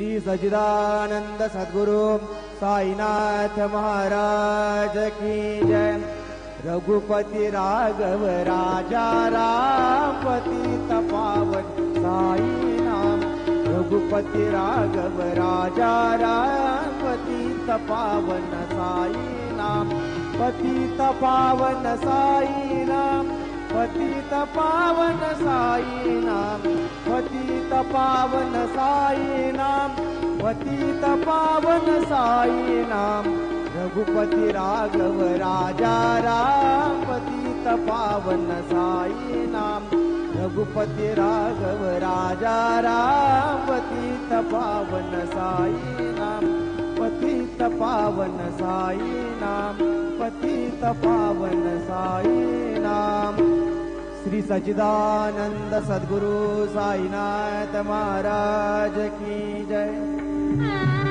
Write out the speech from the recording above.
श्री सच्चिदानंद सद्गुरु साईनाथ महाराज की जय। रघुपति राघव राजा राम पतित पावन साई नाम। रघुपति राघव राजा राम पतित पावन साई नाम। पतित पावन साई नाम। पतित पावन साई नाम। पतित पावन साई नाम। पतित पावन साई नाम। रघुपति राघव राजा राम पतित पावन साई नाम। रघुपति राघव राजा राम पतित पावन साई नाम। पतित पावन साई नाम। पतित पावन साई नाम। श्री सच्चिदानंद सद्गुरु साईनाथ महाराज की जय।